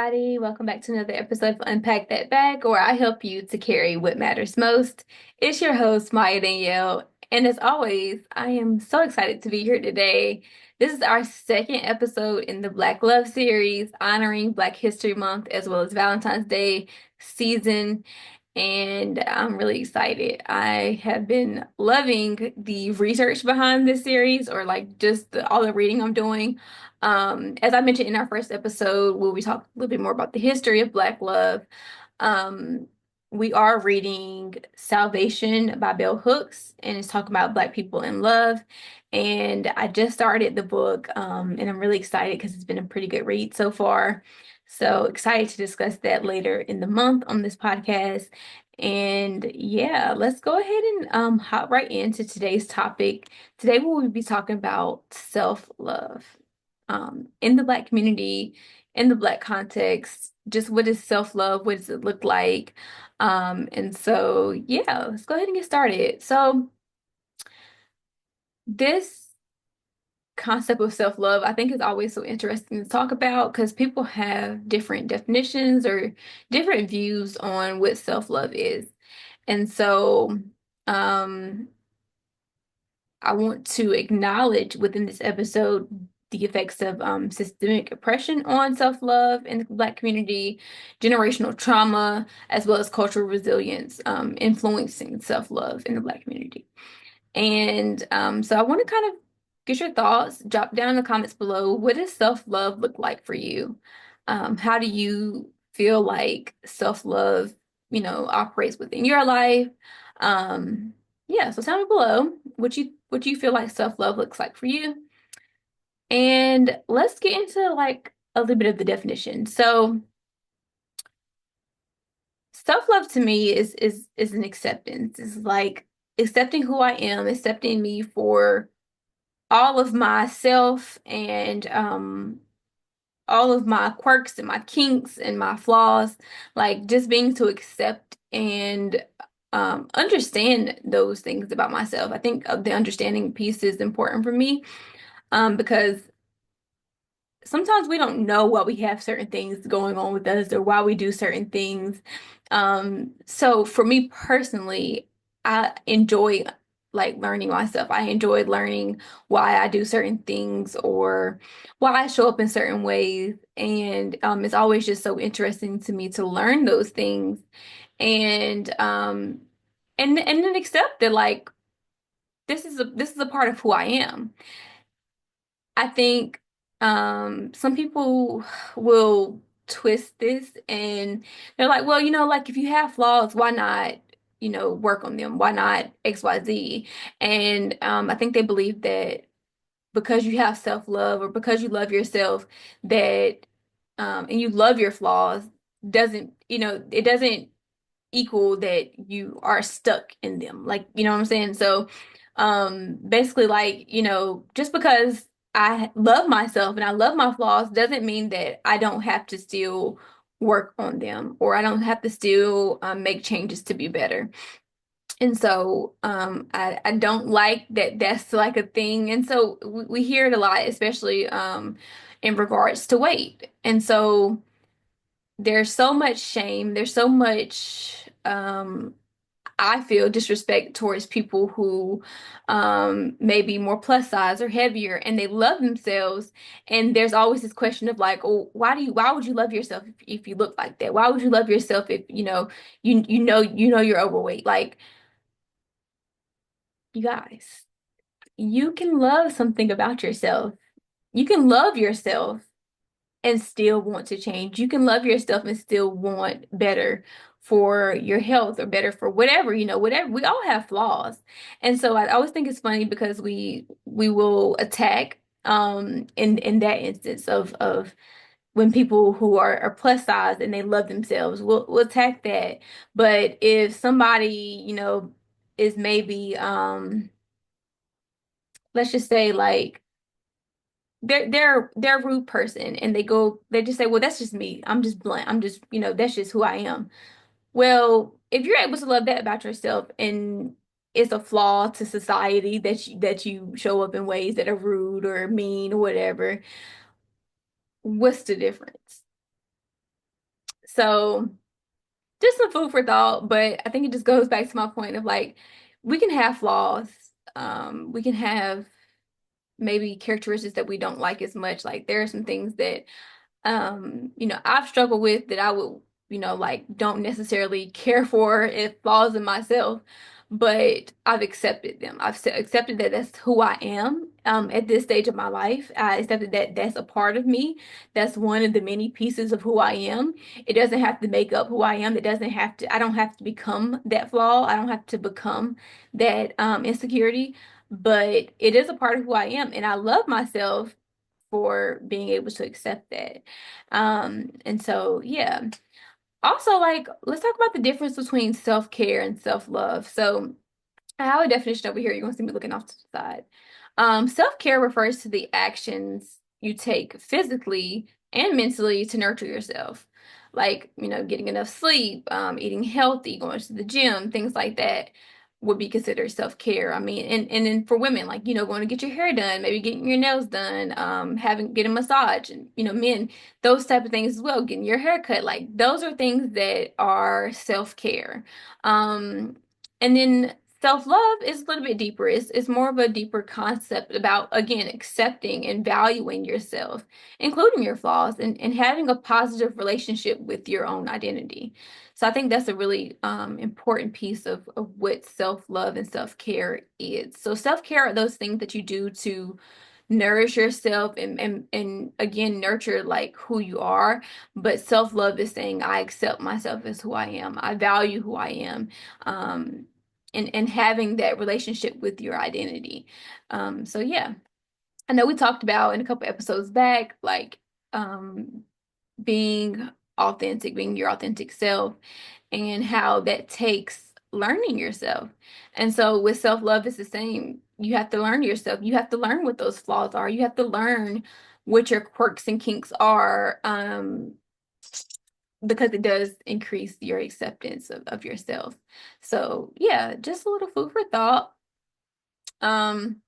everybody. Welcome back to another episode of Unpack That Bag, where I help you to carry what matters most. It's your host, Maya Danielle. And as always, I am so excited to be here today. This is our second episode in the Black Love series, honoring Black History Month as well as Valentine's Day season. And I'm really excited. I have been loving the research behind this series, or like just all the reading I'm doing. As I mentioned in our first episode, where we talked a little bit more about the history of Black love, um, we are reading Salvation by Bell Hooks, and it's talking about Black people in love. And I just started the book, and I'm really excited because it's been a pretty good read so far. So excited to discuss that later in the month on this podcast. And yeah, let's go ahead and hop right into today's topic. Today we will be talking about self-love in the Black community, in the Black context. Just what is self-love? What does it look like? And so yeah, let's go ahead and get started. So this concept of self-love, I think is always so interesting to talk about because people have different definitions or different views on what self-love is. And so, um, I want to acknowledge within this episode the effects of systemic oppression on self-love in the Black community, generational trauma, as well as cultural resilience influencing self-love in the Black community. And so I want to kind of get your thoughts, drop down in the comments below. What does self-love look like for you? How do you feel like self-love, operates within your life? Um, yeah, so tell me below what you feel like self-love looks like for you. And let's get into like a little bit of the definition. So self-love to me is an acceptance. It's like accepting who I am, accepting me for all of myself and all of my quirks and my kinks and my flaws, like just being to accept and understand those things about myself. I think the understanding piece is important for me because sometimes we don't know why we have certain things going on with us or why we do certain things. So for me personally, I enjoy like learning myself. I enjoy learning why I do certain things or why I show up in certain ways. And it's always just so interesting to me to learn those things and and then accept that like this is a part of who I am. I think some people will twist this and they're like, well, like if you have flaws, why not, work on them? Why not XYZ? And I think they believe that because you have self-love or because you love yourself, that and you love your flaws, doesn't, it doesn't equal that you are stuck in them. Like, you know what I'm saying? So, basically like, just because I love myself and I love my flaws doesn't mean that I don't have to still work on them or I don't have to still make changes to be better. And so I don't like that that's like a thing. And so we hear it a lot, especially in regards to weight. And so there's so much shame, there's so much I feel disrespect towards people who may be more plus size or heavier and they love themselves. And there's always this question of like, oh, why would you love yourself if you look like that? Why would you love yourself if you know you're overweight? Like, you guys, you can love something about yourself. You can love yourself and still want to change. You can love yourself and still want better for your health or better for whatever, whatever. We all have flaws. And so I always think it's funny because we will attack in that instance of when people who are plus size and they love themselves, we'll attack that. But if somebody, is maybe let's just say like they're a rude person and they just say, well, that's just me. I'm just blunt. I'm just, that's just who I am. Well, if you're able to love that about yourself and it's a flaw to society that you show up in ways that are rude or mean or whatever, what's the difference? So just some food for thought, but I think it just goes back to my point of like we can have flaws. We can have maybe characteristics that we don't like as much. Like there are some things that I've struggled with that I would, like don't necessarily care for if flaws in myself, but I've accepted them. Accepted that that's who I am at this stage of my life. I accepted that that's a part of me. That's one of the many pieces of who I am. It doesn't have to make up who I am. I don't have to become that flaw. I don't have to become that insecurity, but it is a part of who I am. And I love myself for being able to accept that. And so, yeah. Also, like, let's talk about the difference between self-care and self-love. So, I have a definition over here. You're going to see me looking off to the side. Self-care refers to the actions you take physically and mentally to nurture yourself. Like, getting enough sleep, eating healthy, going to the gym, things like that would be considered self-care. I mean, and then for women, like, going to get your hair done, maybe getting your nails done, getting a massage, and, men, those type of things as well, getting your hair cut. Like, those are things that are self-care. And then self-love is a little bit deeper. It's more of a deeper concept about, again, accepting and valuing yourself, including your flaws, and having a positive relationship with your own identity. So I think that's a really important piece of what self-love and self-care is. So self-care are those things that you do to nourish yourself and again nurture like who you are. But self-love is saying I accept myself as who I am. I value who I am. Um, and having that relationship with your identity. So yeah, I know we talked about in a couple episodes back, like um, being authentic, being your authentic self, and how that takes learning yourself. And so with self-love, it's the same. You have to learn yourself. You have to learn what those flaws are. You have to learn what your quirks and kinks are. Because it does increase your acceptance of yourself. So yeah, just a little food for thought. Um,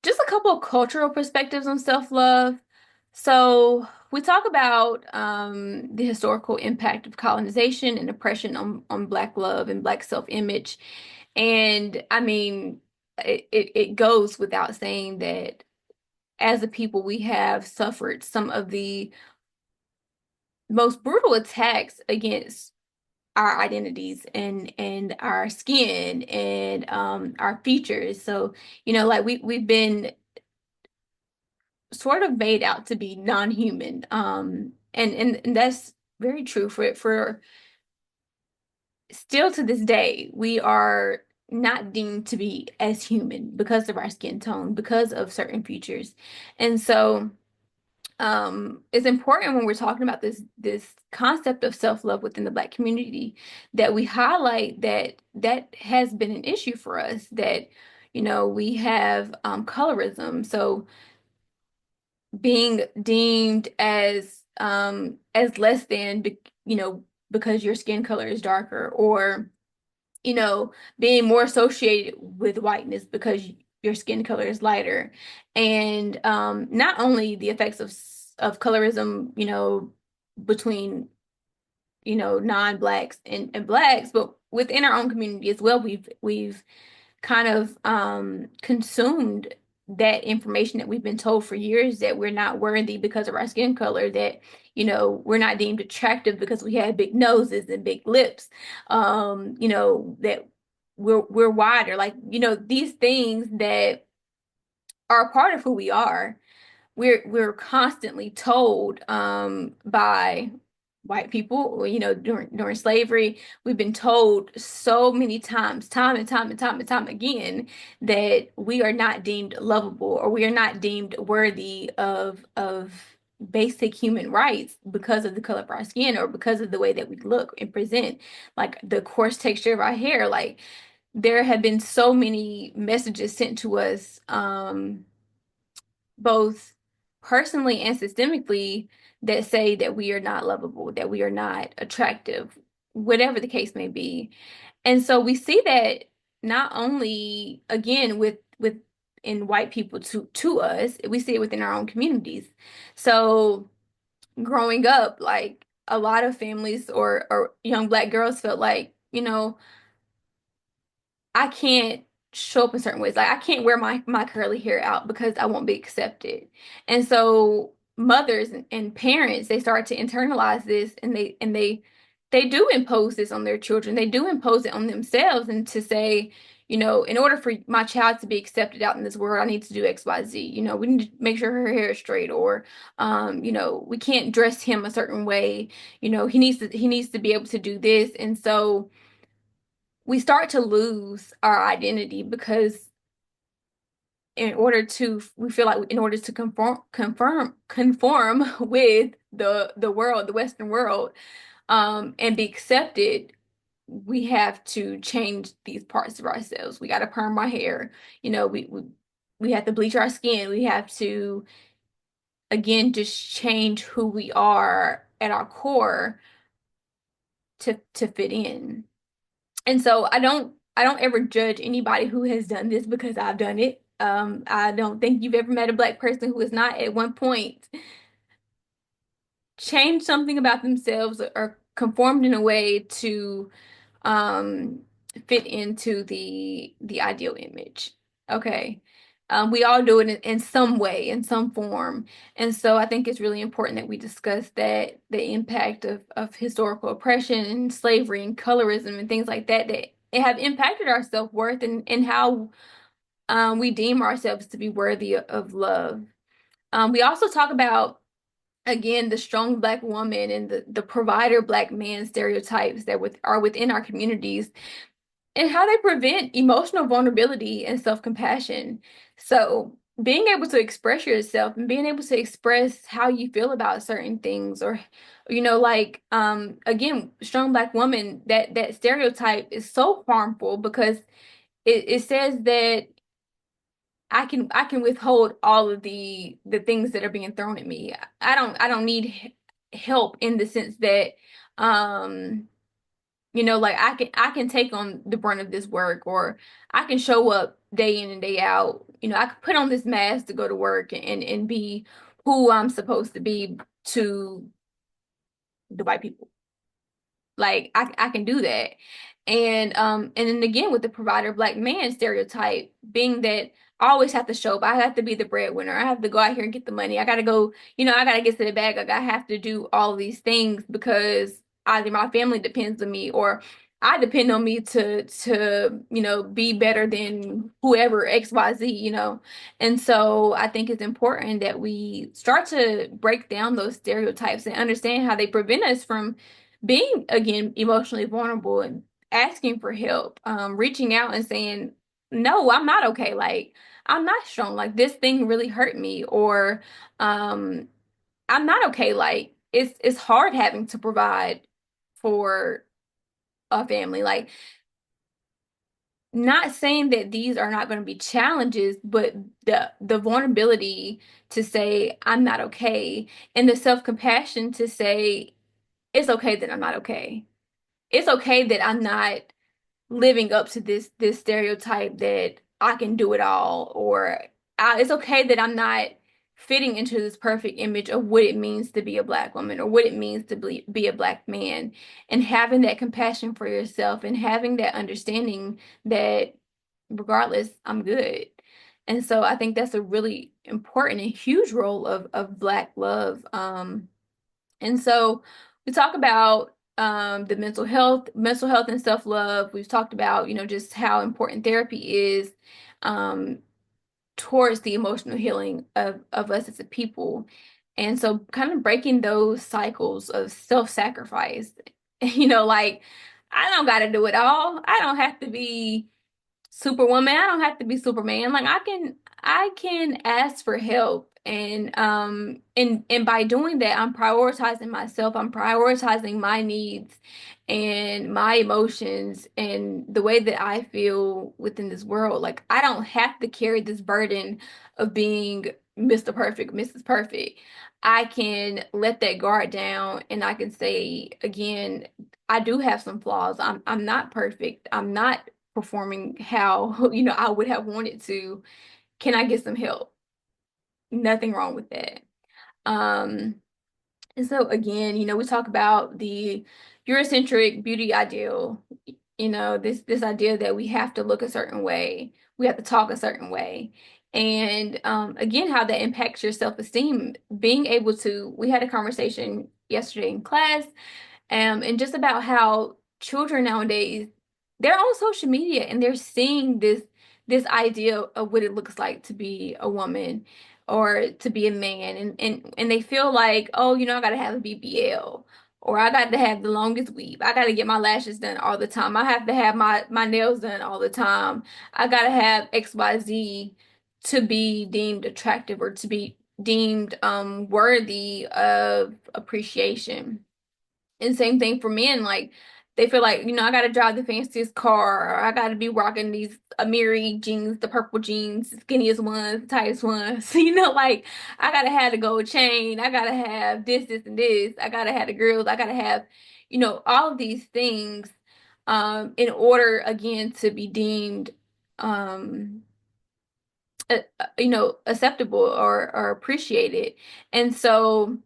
just a couple of cultural perspectives on self-love. So we talk about the historical impact of colonization and oppression on Black love and Black self-image. And I mean, it goes without saying that as a people, we have suffered some of the most brutal attacks against our identities and our skin and our features. So, like we've been sort of made out to be non-human. And that's very true for still to this day, we are not deemed to be as human because of our skin tone, because of certain features. And so it's important when we're talking about this concept of self-love within the Black community that we highlight that that has been an issue for us, that we have colorism. So being deemed as less than because your skin color is darker, or being more associated with whiteness because your skin color is lighter. And not only the effects of colorism, between, non-blacks and blacks, but within our own community as well, we've kind of consumed that information that we've been told for years, that we're not worthy because of our skin color, that we're not deemed attractive because we have big noses and big lips, that we're wider, like these things that are a part of who we are. We're constantly told by white people, during slavery, we've been told so many times, time and time and time and time again, that we are not deemed lovable, or we are not deemed worthy of basic human rights because of the color of our skin, or because of the way that we look and present, like the coarse texture of our hair. Like there have been so many messages sent to us, both personally and systemically, that say that we are not lovable, that we are not attractive, whatever the case may be. And so we see that not only again with in white people to us, we see it within our own communities. So growing up, like a lot of families or young Black girls felt like, I can't show up in certain ways. Like I can't wear my curly hair out because I won't be accepted. And so mothers and parents, they start to internalize this, and they do impose this on their children. They do impose it on themselves, and to say, in order for my child to be accepted out in this world, I need to do X, Y, Z. We need to make sure her hair is straight, or we can't dress him a certain way. He needs to be able to do this. And so we start to lose our identity because we feel like in order to conform with the world, the Western world, and be accepted, we have to change these parts of ourselves. We got to perm our hair. We have to bleach our skin. We have to, again, just change who we are at our core to fit in. And so I don't ever judge anybody who has done this because I've done it. I don't think you've ever met a Black person who has not at one point changed something about themselves or conformed in a way to um fit into the ideal image. Okay. We all do it in some way, in some form. And so I think it's really important that we discuss that the impact of historical oppression and slavery and colorism and things like that, that it have impacted our self-worth and how we deem ourselves to be worthy of love. We also talk about, again, the strong Black woman and the provider Black man stereotypes that are within our communities, and how they prevent emotional vulnerability and self-compassion. So, being able to express yourself and being able to express how you feel about certain things, or, like, again, strong Black woman, that stereotype is so harmful because it says that I can withhold all of the things that are being thrown at me. I don't need help in the sense that, um like I can take on the brunt of this work, or I can show up day in and day out. I could put on this mask to go to work and be who I'm supposed to be to the white people. Like I can do that. And then again, with the provider Black man stereotype, being that I always have to show up. I have to be the breadwinner. I have to go out here and get the money. I gotta go, I gotta get to the bag. Like I have to do all of these things because either my family depends on me, or I depend on me to be better than whoever XYZ. And so I think it's important that we start to break down those stereotypes and understand how they prevent us from being, again, emotionally vulnerable and asking for help, reaching out and saying, no, I'm not okay. Like, I'm not strong. Like, this thing really hurt me. Or, um, I'm not okay. Like, it's hard having to provide for a family. Like, not saying that these are not going to be challenges, but the vulnerability to say, I'm not okay, and the self-compassion to say, it's okay that I'm not okay. It's okay that I'm not living up to this stereotype that I can do it all, or it's okay that I'm not fitting into this perfect image of what it means to be a Black woman, or what it means to be a Black man, and having that compassion for yourself and having that understanding that regardless, I'm good. And so I think that's a really important and huge role of Black love. And so we talk about the mental health and self-love. We've talked about, just how important therapy is um, towards the emotional healing of us as a people. And so kind of breaking those cycles of self-sacrifice. Like I don't got to do it all. I don't have to be Superwoman. I don't have to be Superman. Like I can ask for help, and by doing that, I'm prioritizing myself. I'm prioritizing my needs and my emotions and the way that I feel within this world. Like I don't have to carry this burden of being Mr. Perfect, Mrs. Perfect. I can let that guard down, and I can say again, I do have some flaws. I'm not perfect. I'm not performing how I would have wanted to. Can I get some help? Nothing wrong with that. Um, And so again, we talk about the Eurocentric beauty ideal, this idea that we have to look a certain way, we have to talk a certain way. And again, how that impacts your self-esteem. Being able to, we had a conversation yesterday in class, and just about how children nowadays, they're on social media and they're seeing this idea of what it looks like to be a woman or to be a man, and they feel like, oh, I gotta have a BBL, or I got to have the longest weave. I got to get my lashes done all the time. I have to have my nails done all the time. I got to have XYZ to be deemed attractive or to be deemed worthy of appreciation. And same thing for men, like they feel like, I gotta drive the fanciest car, or I gotta be rocking these Amiri jeans, the purple jeans, the skinniest ones, the tightest ones. Like I gotta have the gold chain, I gotta have this, and this, I gotta have the grills, I gotta have, all of these things, in order again to be deemed acceptable or appreciated. And so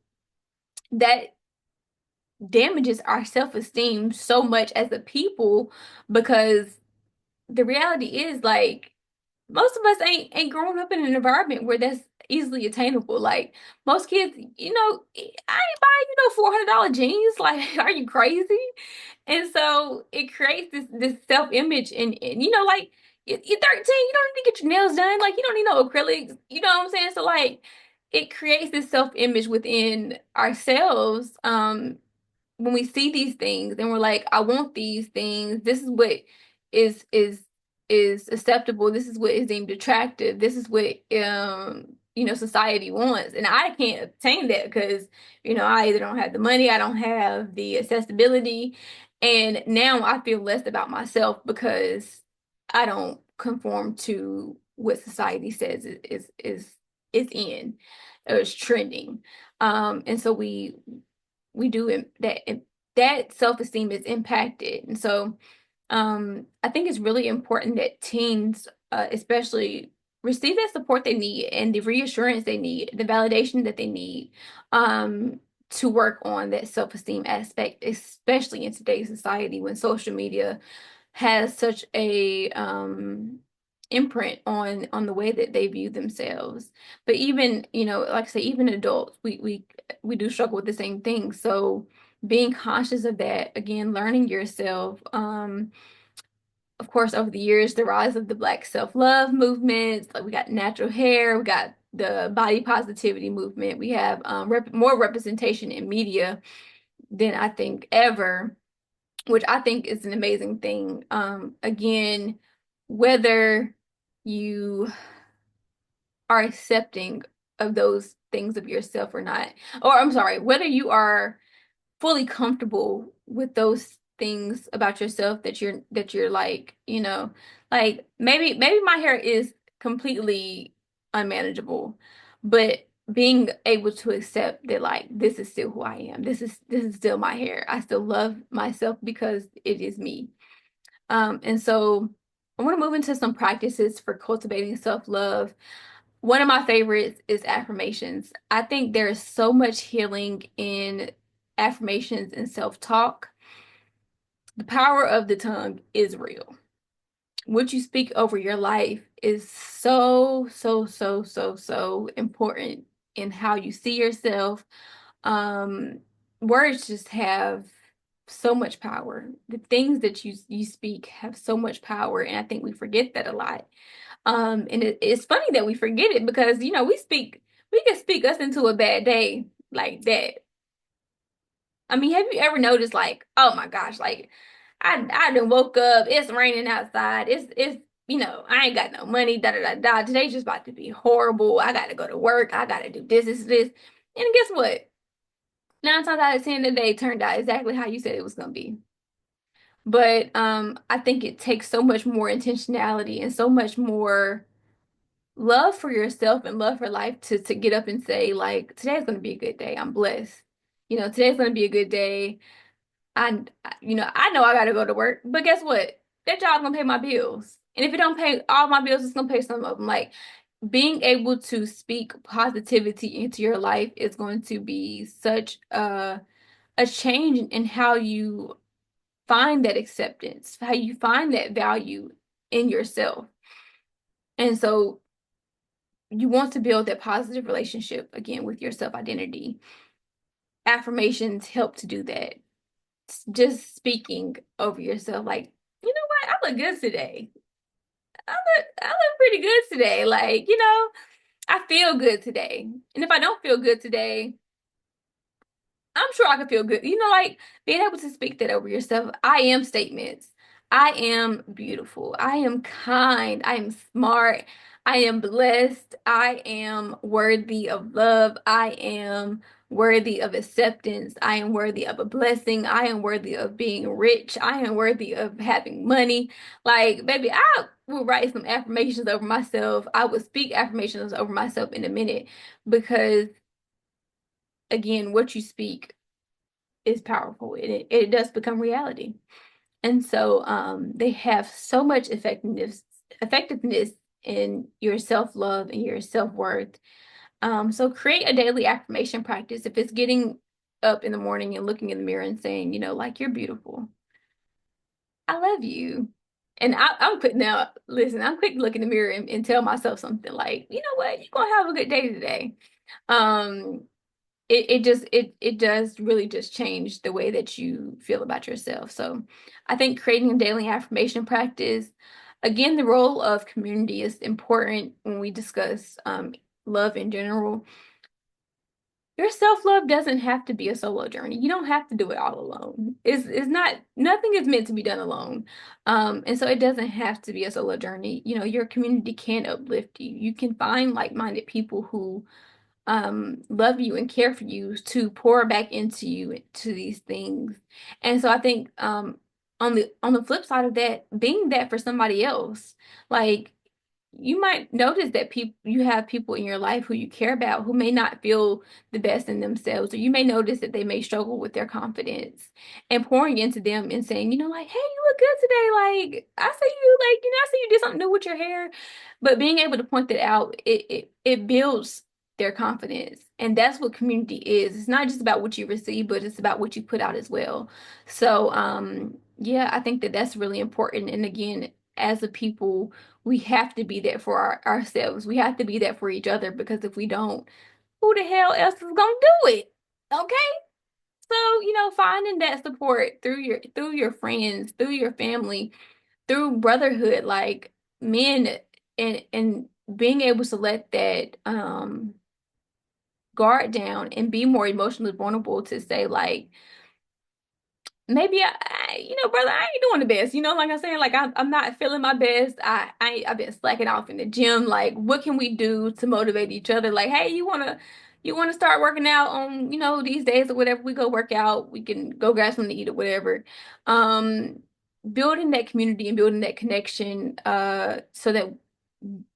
that damages our self-esteem so much as a people, because the reality is, like, most of us ain't growing up in an environment where that's easily attainable. Like most kids, I ain't buying, $400 jeans. Like, are you crazy? And so it creates this self-image, and like you're 13, you don't need to get your nails done. Like you don't need no acrylics. You know what I'm saying? So like it creates this self-image within ourselves. When we see these things and we're like, I want these things. This is what is is is acceptable. This is what is deemed attractive. This is what society wants. And I can't obtain that because, I either don't have the money, I don't have the accessibility. And now I feel less about myself because I don't conform to what society says is in or is trending. And so we do that self-esteem is impacted. And so I think it's really important that teens especially receive that support they need and the reassurance they need, the validation that they need, to work on that self-esteem aspect, especially in today's society when social media has such a imprint on the way that they view themselves. But even, like I say, even adults, we do struggle with the same thing. So being conscious of that, again, learning yourself, of course, over the years, the rise of the Black self-love movements, like we got natural hair, we got the body positivity movement, we have more representation in media than I think ever, which I think is an amazing thing. Again, whether you are accepting of those things of yourself or not, or I'm sorry, whether you are fully comfortable with those things about yourself that you're like, like maybe my hair is completely unmanageable, but being able to accept that, like, this is still who I am. This is still my hair. I still love myself because it is me. And so I want to move into some practices for cultivating self-love. One of my favorites is affirmations. I think there's so much healing in affirmations and self-talk. The power of the tongue is real. What you speak over your life is so, so, so, so, so important in how you see yourself. Um, Words just have so much power. The things that you speak have so much power, and I think we forget that a lot. And it's funny that we forget it because, we can speak us into a bad day like that. I mean, have you ever noticed, like, oh my gosh, like I done woke up, it's raining outside, it's I ain't got no money, da da da da. Today's just about to be horrible. I gotta go to work, I gotta do this. And guess what? 9 times out of 10 the day turned out exactly how you said it was gonna be. But I think it takes so much more intentionality and so much more love for yourself and love for life to get up and say, like, today's going to be a good day. I'm blessed. Today's going to be a good day. I know I got to go to work, but guess what? That job's going to pay my bills. And if it don't pay all my bills, it's going to pay some of them. Like, being able to speak positivity into your life is going to be such a change in how you find that acceptance, how you find that value in yourself. And so you want to build that positive relationship again with your self identity. Affirmations help to do that. Just speaking over yourself, like, you know what, I look good today. I look pretty good today. Like, I feel good today. And if I don't feel good today, I'm sure I could feel good. Like being able to speak that over yourself. I am statements. I am beautiful. I am kind. I am smart. I am blessed. I am worthy of love. I am worthy of acceptance. I am worthy of a blessing. I am worthy of being rich. I am worthy of having money. Like, baby, I will write some affirmations over myself. I will speak affirmations over myself in a minute because, again, what you speak is powerful. It does become reality. And so they have so much effectiveness in your self-love and your self-worth. So create a daily affirmation practice. If it's getting up in the morning and looking in the mirror and saying, like, you're beautiful. I love you. And I'm quick now, listen, I'm quick to look in the mirror and tell myself something like, you know what, you're gonna have a good day today. Um, it does really just change the way that you feel about yourself. So I think creating a daily affirmation practice, again, the role of community is important when we discuss love in general. Your self-love doesn't have to be a solo journey. You don't have to do it all alone. It's not, nothing is meant to be done alone. And so it doesn't have to be a solo journey. Your community can uplift you. You can find like-minded people who love you and care for you to pour back into you to these things. And so I think on the flip side of that, being that for somebody else, like you might notice that you have people in your life who you care about who may not feel the best in themselves, or you may notice that they may struggle with their confidence, and pouring into them and saying, like, hey, you look good today. Like, I see you did something new with your hair. But being able to point that out, it builds their confidence. And that's what community is. It's not just about what you receive, but it's about what you put out as well. So, yeah, I think that that's really important. And again, as a people, we have to be there for ourselves. We have to be there for each other because if we don't, who the hell else is gonna do it? Okay? So, finding that support through your friends, through your family, through brotherhood, like men and being able to let that guard down and be more emotionally vulnerable to say like maybe brother, I ain't doing the best. Like I'm saying, like I'm not feeling my best. I've been slacking off in the gym. Like, what can we do to motivate each other? Like, hey, you wanna start working out on, these days or whatever. We go work out. We can go grab something to eat or whatever. Um, Building that community and building that connection, so that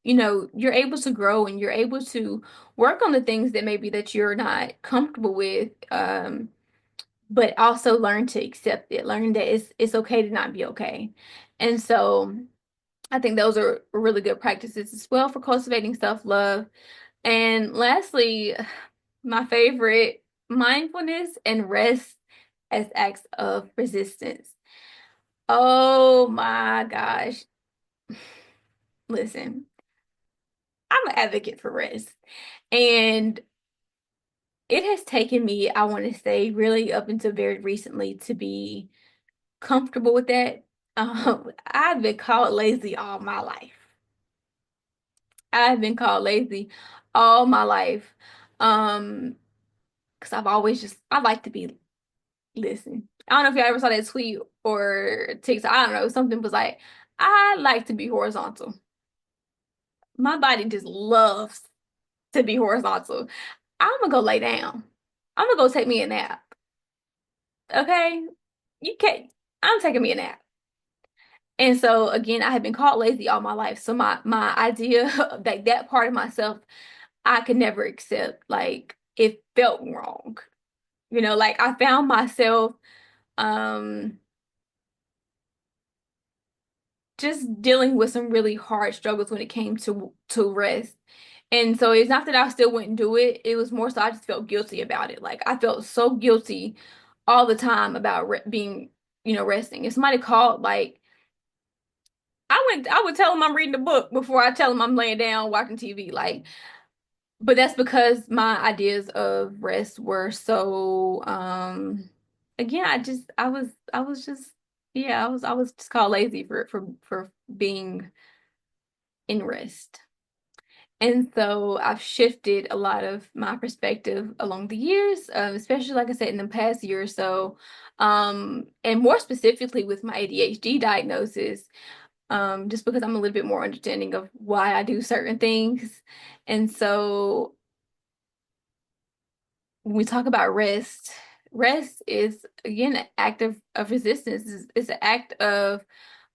you're able to grow and you're able to work on the things that maybe that you're not comfortable with. But also learn to accept it, learn that it's okay to not be okay. And so I think those are really good practices as well for cultivating self-love. And lastly, my favorite, mindfulness and rest as acts of resistance. Oh my gosh. Listen, I'm an advocate for rest. And it has taken me, I want to say, really up until very recently to be comfortable with that. I've been called lazy all my life. I've been called lazy all my life. Um, because I like to be, listen. I don't know if y'all ever saw that tweet or TikTok. I don't know. Something was like, I like to be horizontal. My body just loves to be horizontal. I'm gonna go lay down. I'm gonna go take me a nap. Okay? You can't, I'm taking me a nap. And so again, I have been called lazy all my life. So my idea of like that part of myself, I could never accept. Like it felt wrong. Like I found myself um just dealing with some really hard struggles when it came to rest. And so it's not that I still wouldn't do it. It was more so I just felt guilty about it. Like I felt so guilty all the time about re being, resting. If somebody called, like I would tell them I'm reading a book before I tell them I'm laying down watching TV. Like, but that's because my ideas of rest were so, again, I was just, yeah, I was just called lazy for being in rest. And so I've shifted a lot of my perspective along the years, especially like I said in the past year or so, and more specifically with my ADHD diagnosis, just because I'm a little bit more understanding of why I do certain things. And so when we talk about rest, rest is again an act of resistance. It's an act of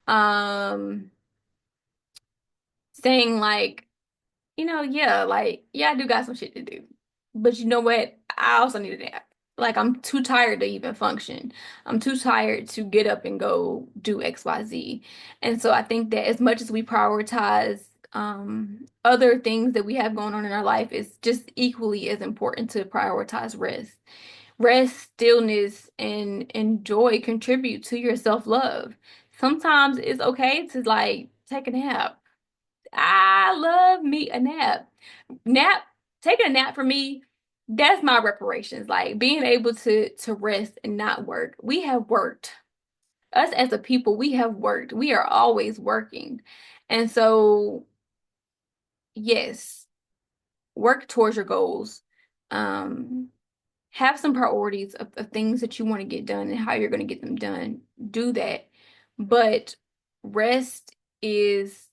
um saying like, yeah, like, yeah, I do got some shit to do. But you know what? I also need a nap. Like, I'm too tired to even function. I'm too tired to get up and go do XYZ. And so I think that as much as we prioritize other things that we have going on in our life, it's just equally as important to prioritize rest. Rest, stillness, and joy contribute to your self-love. Sometimes it's okay to like take a nap. I love me a nap. Nap, taking a nap for me, that's my reparations. Like being able to rest and not work. We have worked. Us as a people, we have worked. We are always working. And so, yes, work towards your goals. Um, have some priorities of things that you want to get done and how you're going to get them done. Do that. But rest is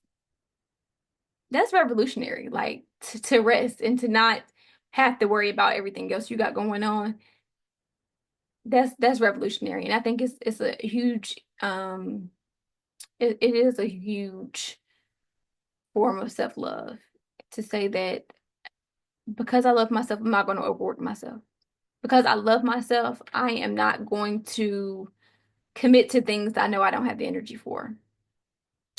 that's revolutionary, like to rest and to not have to worry about everything else you got going on. That's revolutionary. And I think it's a huge it is a huge form of self-love to say that because I love myself, I'm not going to overwork myself. Because I love myself, I am not going to commit to things that I know I don't have the energy for.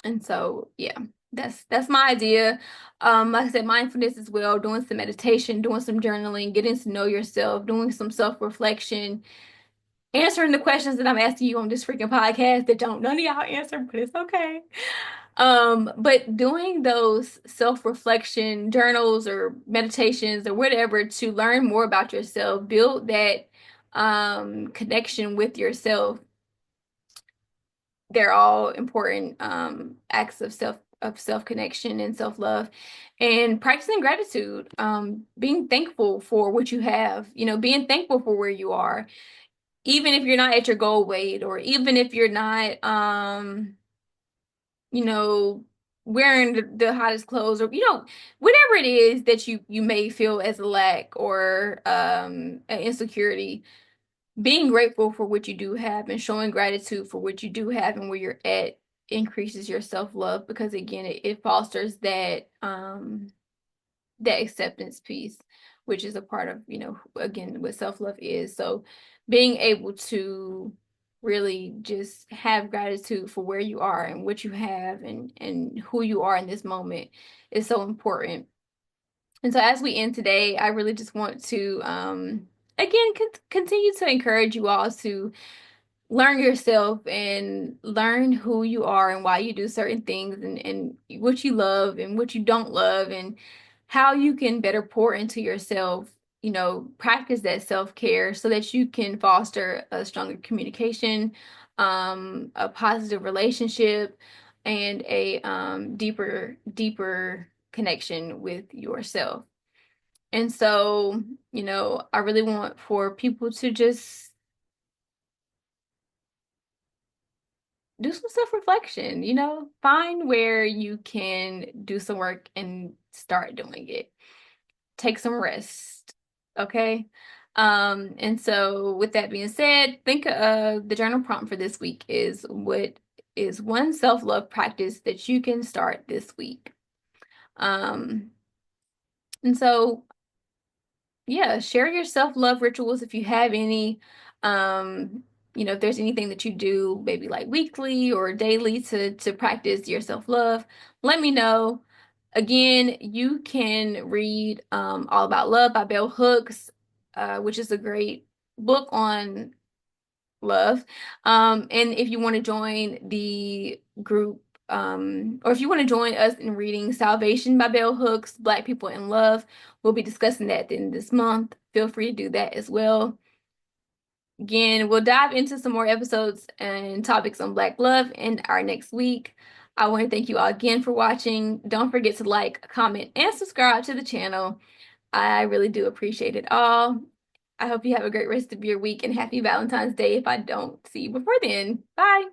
And so, yeah, that's my idea. Like I said, mindfulness as well, doing some meditation, doing some journaling, getting to know yourself, doing some self-reflection, answering the questions that I'm asking you on this freaking podcast that don't none of y'all answer, but it's okay. But doing those self-reflection journals or meditations or whatever to learn more about yourself, build that connection with yourself, they're all important acts of self connection and self love, and practicing gratitude, being thankful for what you have, being thankful for where you are, even if you're not at your goal weight, or even if you're not you know wearing the hottest clothes, or whatever it is that you may feel as a lack or an insecurity. Being grateful for what you do have and showing gratitude for what you do have and where you're at increases your self-love, because again it fosters that acceptance piece, which is a part of again what self-love is. So being able to really just have gratitude for where you are and what you have and who you are in this moment is so important. And so as we end today, I really just want to again continue to encourage you all to learn yourself and learn who you are and why you do certain things, and what you love and what you don't love, and how you can better pour into yourself, practice that self-care so that you can foster a stronger communication, a positive relationship, and a deeper connection with yourself. And so, I really want for people to just do some self-reflection, find where you can do some work and start doing it. Take some rest, okay? And so with that being said, think of the journal prompt for this week is what is one self-love practice that you can start this week. Um, and so yeah, share your self-love rituals if you have any. Um, if there's anything that you do, maybe like weekly or daily to practice your self-love, let me know. Again, you can read All About Love by Bell Hooks, which is a great book on love. And if you want to join the group, or if you want to join us in reading Salvation by Bell Hooks, Black People in Love, we'll be discussing that at the end of this month. Feel free to do that as well. Again, we'll dive into some more episodes and topics on Black love in our next week. I want to thank you all again for watching. Don't forget to like, comment, and subscribe to the channel. I really do appreciate it all. I hope you have a great rest of your week and happy Valentine's Day if I don't see you before then. Bye.